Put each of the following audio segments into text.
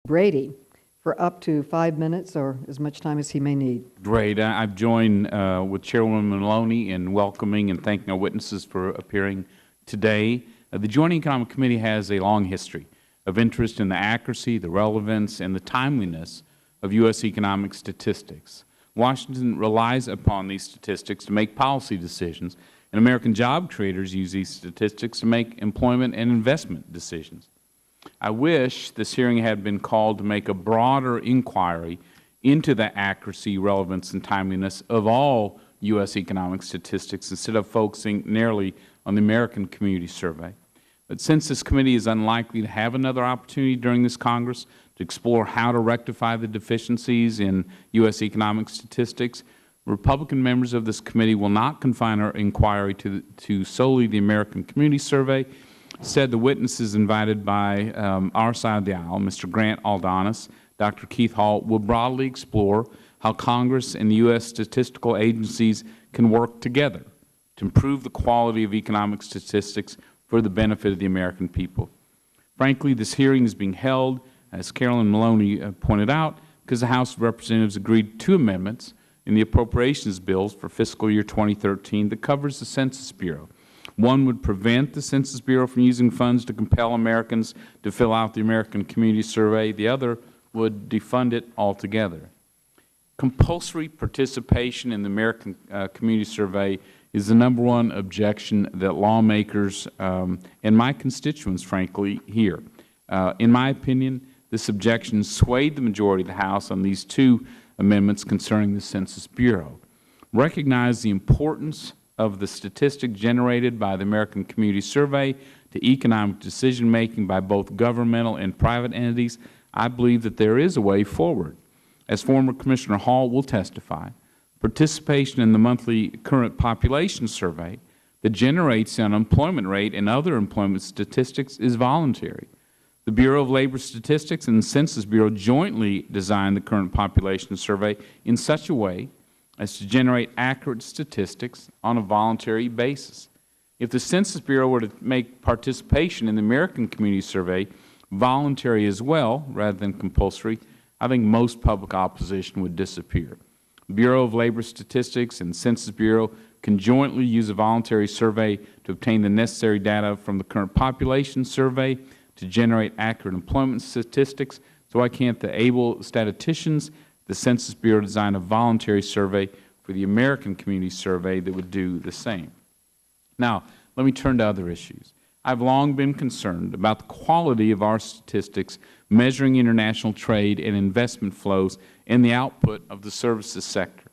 Brady for up to 5 minutes or as much time as he may need. Great. I've joined with Chairwoman Maloney in welcoming and thanking our witnesses for appearing today. The Joint Economic Committee has a long history of interest in the accuracy, the relevance, and the timeliness of U.S. economic statistics. Washington relies upon these statistics to make policy decisions, and American job creators use these statistics to make employment and investment decisions. I wish this hearing had been called to make a broader inquiry into the accuracy, relevance, and timeliness of all U.S. economic statistics instead of focusing narrowly on the American Community Survey. But since this committee is unlikely to have another opportunity during this Congress to explore how to rectify the deficiencies in U.S. economic statistics, Republican members of this committee will not confine our inquiry to solely the American Community Survey. Instead, the witnesses invited by our side of the aisle, Mr. Grant Aldonis, Dr. Keith Hall, will broadly explore how Congress and the U.S. statistical agencies can work together to improve the quality of economic statistics for the benefit of the American people. Frankly, this hearing is being held, as Carolyn Maloney pointed out, because the House of Representatives agreed 2 amendments in the appropriations bills for fiscal year 2013 that covers the Census Bureau. One would prevent the Census Bureau from using funds to compel Americans to fill out the American Community Survey. The other would defund it altogether. Compulsory participation in the American Community Survey is the #1 objection that lawmakers and my constituents, frankly, hear. In my opinion, this objection swayed the majority of the House on these 2 amendments concerning the Census Bureau. Recognize the importance of the statistic generated by the American Community Survey to economic decision-making by both governmental and private entities. I believe that there is a way forward. As former Commissioner Hall will testify, participation in the monthly current population survey that generates the unemployment rate and other employment statistics is voluntary. The Bureau of Labor Statistics and the Census Bureau jointly designed the current population survey in such a way as to generate accurate statistics on a voluntary basis. If the Census Bureau were to make participation in the American Community Survey voluntary as well, rather than compulsory, I think most public opposition would disappear. The Bureau of Labor Statistics and the Census Bureau can jointly use a voluntary survey to obtain the necessary data from the current population survey to generate accurate employment statistics. So why can't the able statisticians, the Census Bureau, design a voluntary survey for the American Community Survey that would do the same? Now, let me turn to other issues. I've long been concerned about the quality of our statistics measuring international trade and investment flows and the output of the services sector.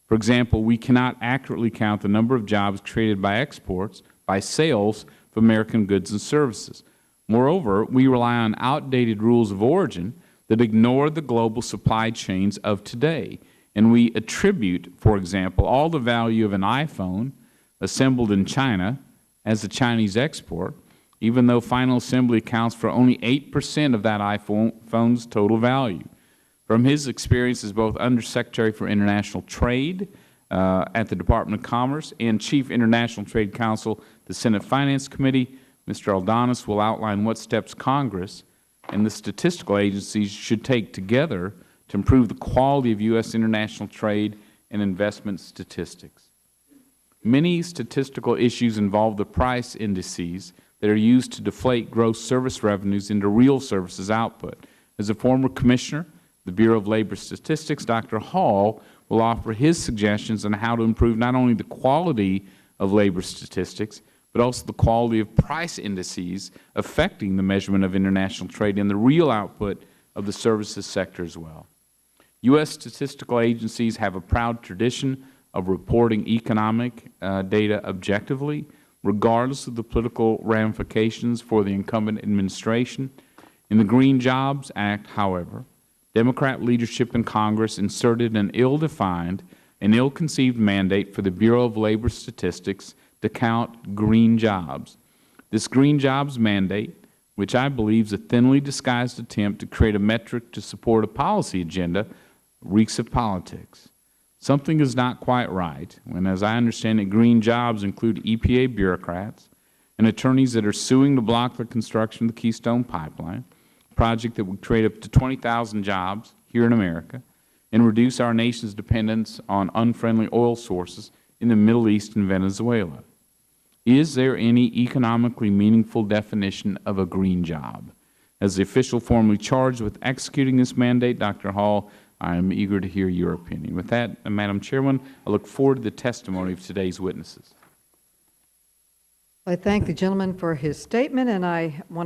For example, we cannot accurately count the number of jobs created by exports, by sales of American goods and services. Moreover, we rely on outdated rules of origin that ignore the global supply chains of today, and we attribute, for example, all the value of an iPhone assembled in China as a Chinese export, even though final assembly accounts for only 8% of that iPhone's total value. From his experience as both Undersecretary for International Trade at the Department of Commerce and Chief International Trade Counsel, the Senate Finance Committee, Mr. Aldonis will outline what steps Congress and the statistical agencies should take together to improve the quality of U.S. international trade and investment statistics. Many statistical issues involve the price indices that are used to deflate gross service revenues into real services output. As a former Commissioner, the Bureau of Labor Statistics, Dr. Hall will offer his suggestions on how to improve not only the quality of labor statistics, but also the quality of price indices affecting the measurement of international trade and the real output of the services sector as well. U.S. statistical agencies have a proud tradition of reporting economic data objectively, regardless of the political ramifications for the incumbent administration. In the Green Jobs Act, however, Democrat leadership in Congress inserted an ill-defined and ill-conceived mandate for the Bureau of Labor Statistics to count green jobs. This green jobs mandate, which I believe is a thinly disguised attempt to create a metric to support a policy agenda, reeks of politics. Something is not quite right when, as I understand it, green jobs include EPA bureaucrats and attorneys that are suing to block the construction of the Keystone Pipeline, project that would create up to 20,000 jobs here in America and reduce our nation's dependence on unfriendly oil sources in the Middle East and Venezuela. Is there any economically meaningful definition of a green job? As the official formally charged with executing this mandate, Dr. Hall, I am eager to hear your opinion. With that, Madam Chairman, I look forward to the testimony of today's witnesses. I thank the gentleman for his statement, and I want